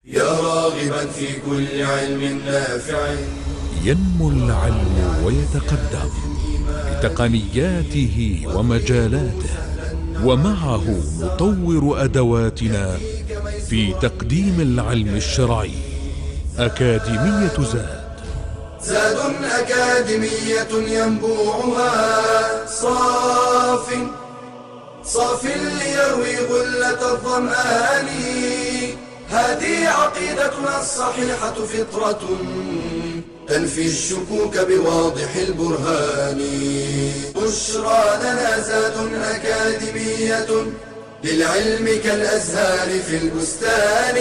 يا راغبا في كل علم نافع. ينمو العلم ويتقدم بتقنياته ومجالاته، ومعه نطور أدواتنا في تقديم العلم الشرعي. أكاديمية زاد. زاد أكاديمية ينبوعها صاف ليروي غلة الظمآن. هذه عقيدتنا الصحيحة فطرة تنفي الشكوك بواضح البرهان. بشرى لنا زاد أكاديمية للعلم كالأزهار في البستان.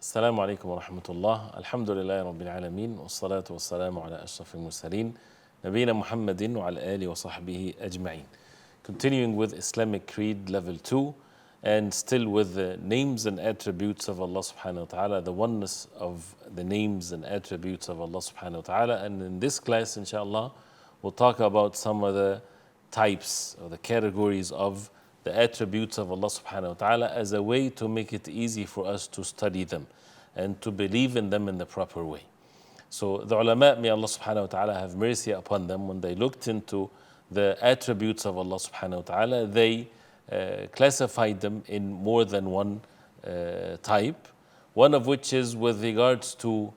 السلام عليكم ورحمة الله. الحمد لله رب العالمين، والصلاة والسلام على أشرف المرسلين نبينا محمد وعلى آله وصحبه أجمعين. Continuing with Islamic Creed level 2, and still with the names and attributes of Allah subhanahu wa ta'ala, the oneness of the names and attributes of Allah subhanahu wa ta'ala. And in this class, inshallah, we'll talk about some of the types or the categories of the attributes of Allah subhanahu wa ta'ala as a way to make it easy for us to study them and to believe in them in the proper way. So the ulama, may Allah subhanahu wa ta'ala have mercy upon them, when they looked into the attributes of Allah subhanahu wa ta'ala, they classified them in more than one type, one of which is with regards to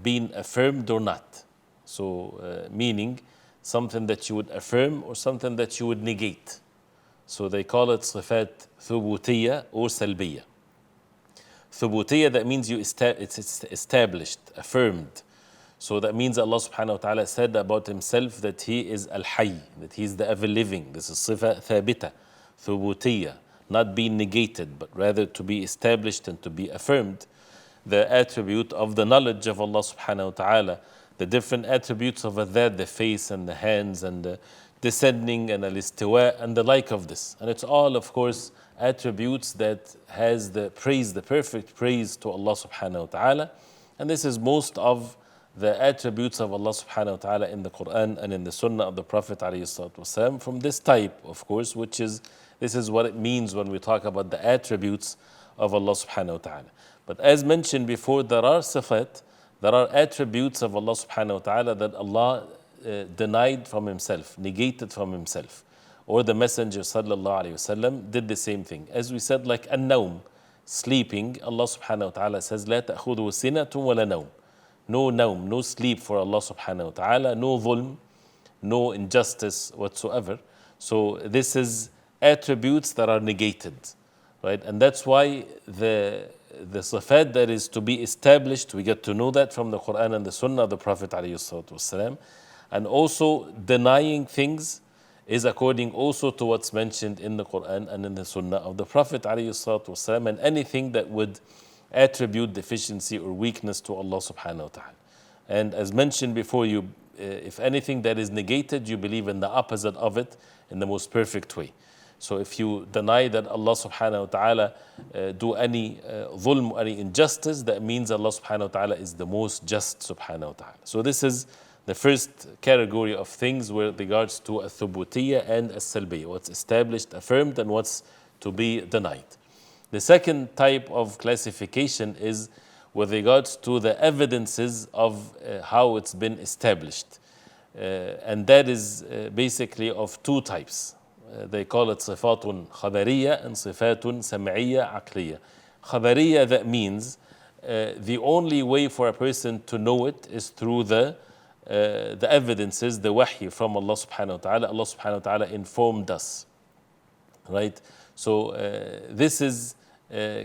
being affirmed or not. So meaning something that you would affirm or something that you would negate. So they call it صفات ثبوتية or سلبية. ثبوتية, that means it's established, affirmed. So that means Allah subhanahu wa ta'ala said about himself that he is al-hayy, that he is the ever-living. This is صفة ثابتة, ثبوتية, not being negated, but rather to be established and to be affirmed. The attribute of the knowledge of Allah subhanahu wa ta'ala, the different attributes of that, the face and the hands and the descending and al-istiwa and the like of this. And it's all, of course, attributes that has the praise, the perfect praise to Allah subhanahu wa ta'ala. And this is most of the attributes of Allah subhanahu wa ta'ala in the Quran and in the Sunnah of the Prophet alayhi salatu wasalam, from this type, of course, which is, this is what it means when we talk about the attributes of Allah subhanahu wa ta'ala. But as mentioned before, there are sifat, there are attributes of Allah subhanahu wa ta'ala that Allah denied from himself, negated from himself. Or the Messenger sallallahu alayhi wasallam did the same thing. As we said, like an-nawm, sleeping, Allah subhanahu wa ta'ala says, لا تأخذه سنة ولا نوم. No nawm, no sleep for Allah subhanahu wa ta'ala, no dhulm, no injustice whatsoever. So this is attributes that are negated, right? And that's why the sifat that is to be established, we get to know that from the Quran and the Sunnah of the Prophet alayhi salatu wasalam. And also denying things is according also to what's mentioned in the Quran and in the Sunnah of the Prophet alayhi salatu wasalam, and anything that would attribute deficiency or weakness to Allah subhanahu wa ta'ala. And as mentioned before, you, if anything that is negated, you believe in the opposite of it in the most perfect way. So if you deny that Allah subhanahu wa ta'ala do any dhulm, any injustice, that means Allah subhanahu wa ta'ala is the most just subhanahu wa ta'ala. So this is the first category of things with regards to a thubutiyya and a salbiyya, what's established, affirmed, and what's to be denied. The second type of classification is with regards to the evidences of how it's been established. And that is basically of two types. They call it صفات خبرية and صفات سمعية عقلية. خبرية, that means the only way for a person to know it is through the evidences, the wahy from Allah subhanahu wa ta'ala. Allah subhanahu wa ta'ala informed us, right? So this is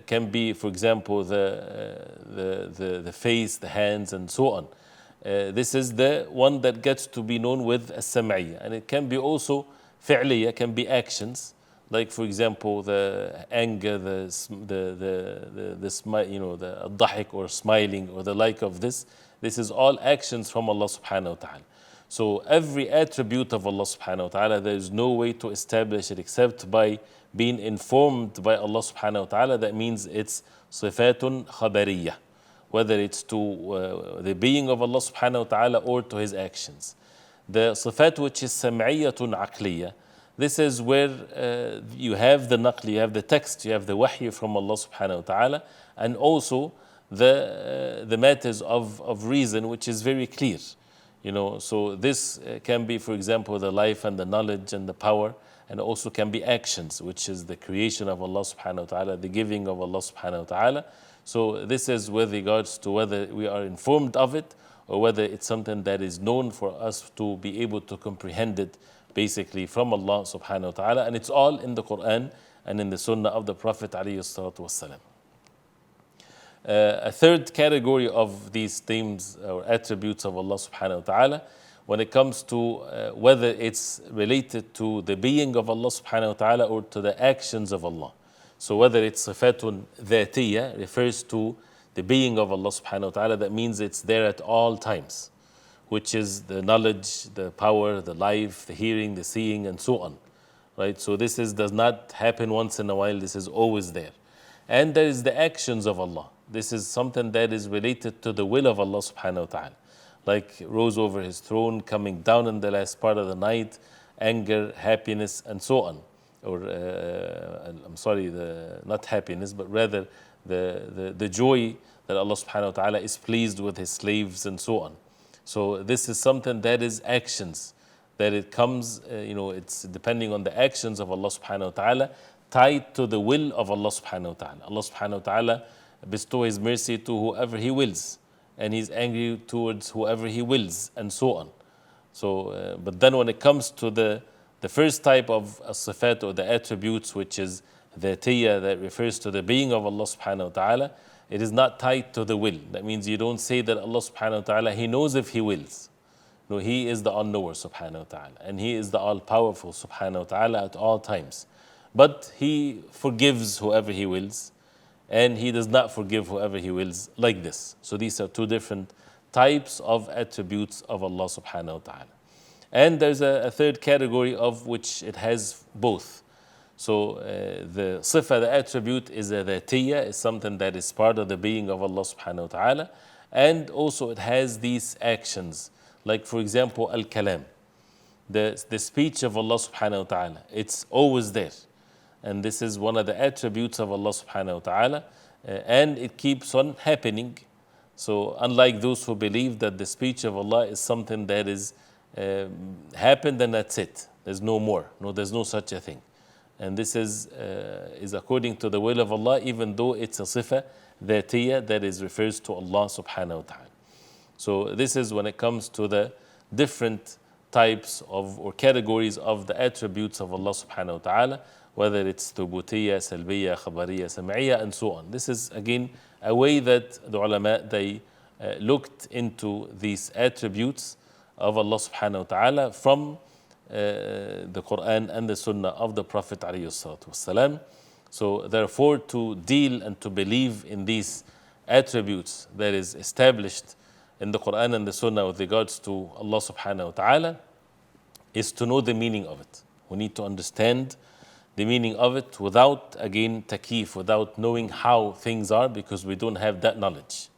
can be, for example, the face, the hands, and so on. This is the one that gets to be known with as-sam'iyya, and it can be also fi'liyya, can be actions, like for example the anger, the smile, you know, the dhahik or smiling or the like of this. This is all actions from Allah subhanahu wa ta'ala. So every attribute of Allah subhanahu wa ta'ala, there is no way to establish it except by being informed by Allah subhanahu wa ta'ala. That means it's sifatun khabariyah, whether it's to the being of Allah subhanahu wa ta'ala or to his actions. The sifat which is sam'iyatun aqliyah, this is where you have the naql, you have the text, you have the wahy from Allah subhanahu wa ta'ala, and also the matters of reason, which is very clear. So this can be, for example, the life and the knowledge and the power, and also can be actions, which is the creation of Allah subhanahu wa ta'ala, the giving of Allah subhanahu wa ta'ala. So this is with regards to whether we are informed of it, or whether it's something that is known for us to be able to comprehend it basically from Allah subhanahu wa ta'ala. And it's all in the Quran and in the Sunnah of the Prophet alayhi salatu wassalam. A third category of these themes or attributes of Allah subhanahu wa ta'ala, when it comes to whether it's related to the being of Allah subhanahu wa ta'ala or to the actions of Allah. So whether it's sifatun dhatiyya, refers to the being of Allah subhanahu wa ta'ala, that means it's there at all times, which is the knowledge, the power, the life, the hearing, the seeing, and so on. Right? So this does not happen once in a while, this is always there. And there is the actions of Allah. This is something that is related to the will of Allah subhanahu wa ta'ala. Like rose over his throne, coming down in the last part of the night, anger, happiness, and so on. Or, not happiness, but rather the joy that Allah subhanahu wa ta'ala is pleased with his slaves and so on. So this is something that is actions, that it comes, it's depending on the actions of Allah subhanahu wa ta'ala, tied to the will of Allah subhanahu wa ta'ala. Allah subhanahu wa ta'ala bestow his mercy to whoever he wills, and he's angry towards whoever he wills, and so on. So, but then when it comes to the first type of sifat or the attributes, which is dhatiyya, that refers to the being of Allah subhanahu wa ta'ala, it is not tied to the will. That means you don't say that Allah subhanahu wa ta'ala, he knows if he wills. No, he is the all-knower subhanahu wa ta'ala, and he is the all-powerful subhanahu wa ta'ala at all times. But he forgives whoever he wills, and he does not forgive whoever he wills, like this. So these are two different types of attributes of Allah subhanahu wa ta'ala. And there's a third category of which it has both. So the sifa, the attribute, is a dhatiyya, is something that is part of the being of Allah subhanahu wa ta'ala. And also it has these actions, like for example, al-kalam, the speech of Allah subhanahu wa ta'ala. It's always there. And this is one of the attributes of Allah subhanahu wa ta'ala. And it keeps on happening. So unlike those who believe that the speech of Allah is something that is happened and that's it, there's no more. No, there's no such a thing. And this is according to the will of Allah, even though it's a sifa dhatiyya that is refers to Allah subhanahu wa ta'ala. So this is when it comes to the different types of or categories of the attributes of Allah subhanahu wa ta'ala, whether it's thubutiyya, salbiyya, khabariyya, sam'iyya, and so on. This is again a way that the ulama, they looked into these attributes of Allah subhanahu wa ta'ala from the Quran and the Sunnah of the Prophet alayhi salatu wasalam. So therefore, to deal and to believe in these attributes that is established in the Quran and the Sunnah with regards to Allah subhanahu wa ta'ala is to know the meaning of it. We need to understand the meaning of it without, again, takif, without knowing how things are, because we don't have that knowledge.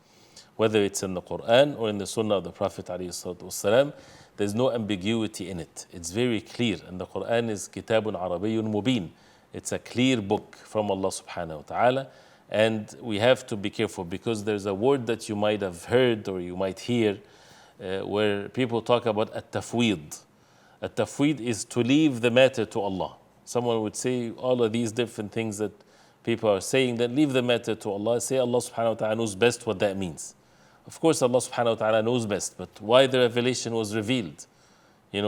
Whether it's in the Quran or in the Sunnah of the Prophet ﷺ, there's no ambiguity in it. It's very clear. And the Quran is kitabun arabiyyun mubin. It's a clear book from Allah subhanahu wa ta'ala. And we have to be careful, because there's a word that you might have heard or you might hear where people talk about at-tafweed. At-tafweed is to leave the matter to Allah. Someone would say all of these different things that people are saying, then leave the matter to Allah. Say Allah subhanahu wa ta'ala knows best what that means. Of course, Allah subhanahu wa ta'ala knows best, but why the revelation was revealed?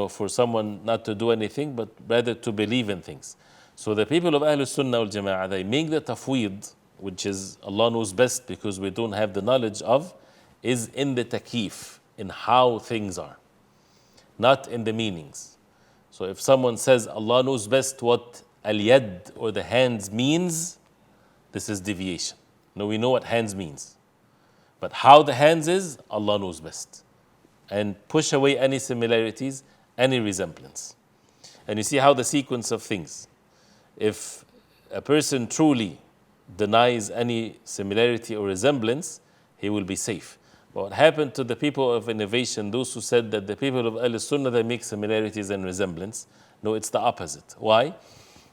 For someone not to do anything, but rather to believe in things. So the people of Ahlul Sunnah wal Jama'ah, they make the tafweed, which is Allah knows best because we don't have the knowledge of, is in the takif, in how things are, not in the meanings. So if someone says Allah knows best what al-yad or the hands means, this is deviation. No, we know what hands means. But how the hands is, Allah knows best. And push away any similarities, any resemblance. And you see how the sequence of things. If a person truly denies any similarity or resemblance, he will be safe. But what happened to the people of innovation, those who said that the people of Ahl Sunnah, they make similarities and resemblance, No, it's the opposite. Why?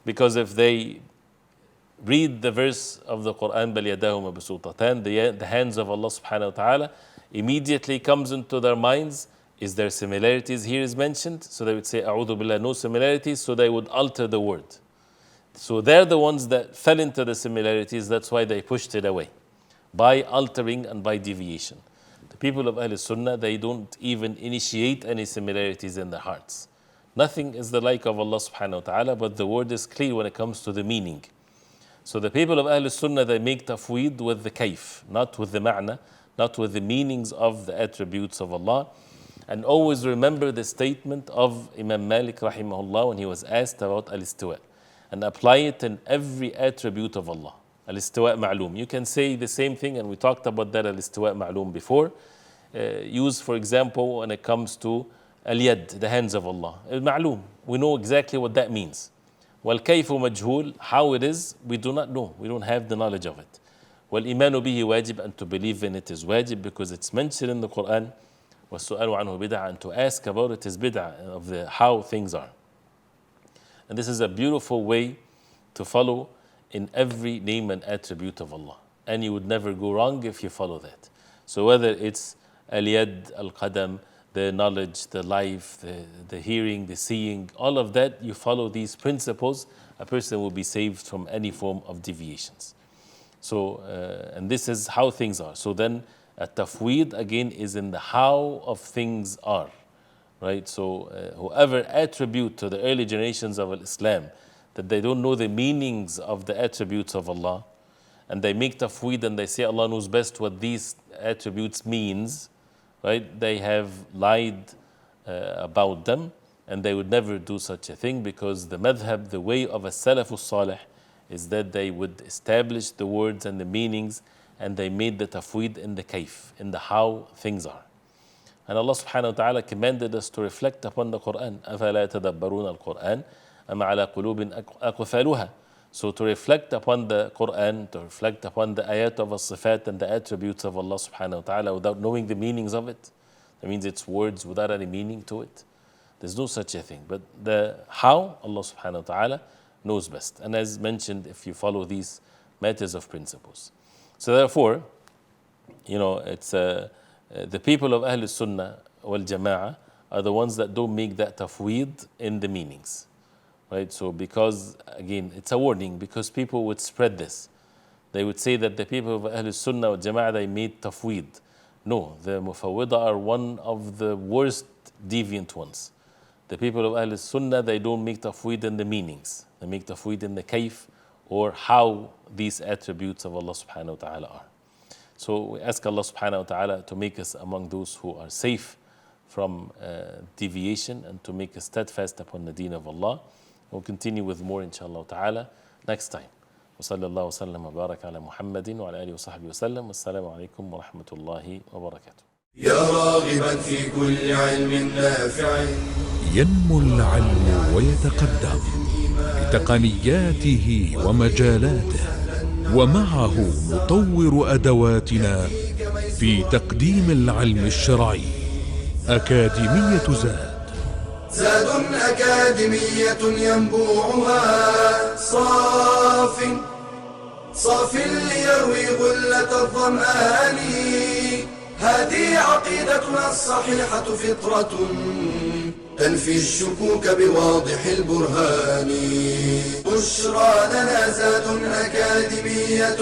Because if they read the verse of the Quran, بَلْ يَدَاهُ مَبْسُوطَتَانِ, the hands of Allah subhanahu wa ta'ala, immediately comes into their minds, is there similarities here is mentioned? So they would say, أعوذ بالله, no similarities, so they would alter the word. So they're the ones that fell into the similarities, that's why they pushed it away, by altering and by deviation. The people of Ahl Sunnah, they don't even initiate any similarities in their hearts. Nothing is the like of Allah subhanahu wa ta'ala, but the word is clear when it comes to the meaning. So the people of Ahl Sunnah, they make tafweed with the kayf, not with the ma'na, not with the meanings of the attributes of Allah. And always remember the statement of Imam Malik rahimahullah when he was asked about al-istiwa, and apply it in every attribute of Allah. Al-istiwa ma'loom. You can say the same thing, and we talked about that al-istiwa ma'loom before. Use, for example, when it comes to al-yad, the hands of Allah. Ma'loom. We know exactly what that means. Wal-kayfu majhul, how it is, we do not know. We don't have the knowledge of it. Wal-imanu bihi wajib, and to believe in it is wajib because it's mentioned in the Quran. وَالسُّؤَالُ عَنْهُ بِدْعَةٌ, and to ask about it is bid'ah, of the how things are. And this is a beautiful way to follow in every name and attribute of Allah. And you would never go wrong if you follow that. So whether it's al-yad, al-qadam, the knowledge, the life, the hearing, the seeing, all of that, you follow these principles, a person will be saved from any form of deviations. So, and this is how things are. So then, at-tafweed again is in the how of things are. Right? So whoever attribute to the early generations of Islam that they don't know the meanings of the attributes of Allah, and they make tafweed and they say Allah knows best what these attributes means, right? They have lied about them, and they would never do such a thing, because the madhab, the way of a salafus salih, is that they would establish the words and the meanings, and they made the tafweed in the kayf, in the how things are. And Allah subhanahu wa ta'ala commanded us to reflect upon the Quran. أَفَلَا يَتَدَبَّرُونَ الْقُرْآنَ أَمْ عَلَى قُلُوبٍ أَقْفَالُهَا. So to reflect upon the Quran, to reflect upon the ayat of al-sifat and the attributes of Allah subhanahu wa ta'ala without knowing the meanings of it, that means it's words without any meaning to it. There's no such a thing. But the how, Allah subhanahu wa ta'ala knows best. And as mentioned, if you follow these matters of principles. So therefore, it's the people of Ahl Sunnah wal Jama'ah are the ones that don't make that tafweed in the meanings. Right? So because, again, it's a warning, because people would spread this. They would say that the people of Ahl Sunnah wal Jama'ah, they made tafweed. No, the Mufawwidah are one of the worst deviant ones. The people of Ahl Sunnah, they don't make tafweed in the meanings. They make tafweed in the kayf, or how these attributes of Allah subhanahu wa ta'ala are. So we ask Allah subhanahu wa ta'ala to make us among those who are safe from deviation, and to make us steadfast upon the deen of Allah. We'll continue with more inshallah ta'ala next time. وصلى الله وسلم وبارك على محمد وعلى آله وصحبه وسلم. والسلام عليكم ورحمة الله وبركاته. يا راغبا في كل علم نافع. ينمو العلم ويتقدم بتقنياته ومجالاته، ومعه نطور أدواتنا في تقديم العلم الشرعي. أكاديمية زاد أكاديمية ينبوعها صاف ليروي غلة الظمآن. هذه عقيدتنا الصحيحة فطرة تنفي الشكوك بواضح البرهان. بشرى لنا زاد أكاديمية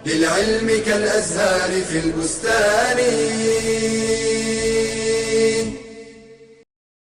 للعلم كالأزهار في البستان.